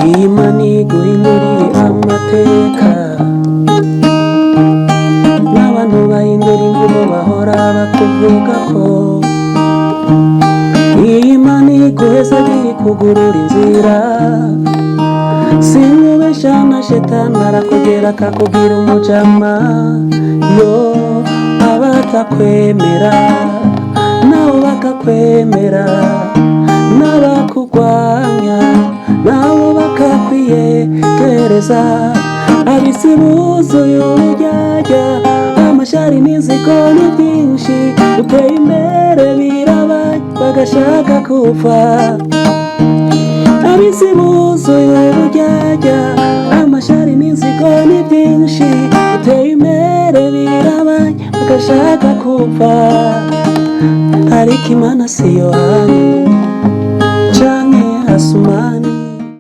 Imana iguhindurire amateka, n'abantu bahindura imvugo bahora bakuvuga ko. Imana iguheza ikugurura inzira, sinkubesha na shetani arakugera akakubwira umujama. Yo abatakwemera nabo bakakwemera, n'abakugwanya nabo bakakwiyegereza. Abisi buzuye uburyarya, amashari n'inzigo ni byinshi, uteye imbere birabajya bagashaka kupfa. Abisi buzuye uburyarya, amashari n'inzigo ni byinshi, uteye imbere birabajya bagashaka kupfa. Ariko Imana si Yohana,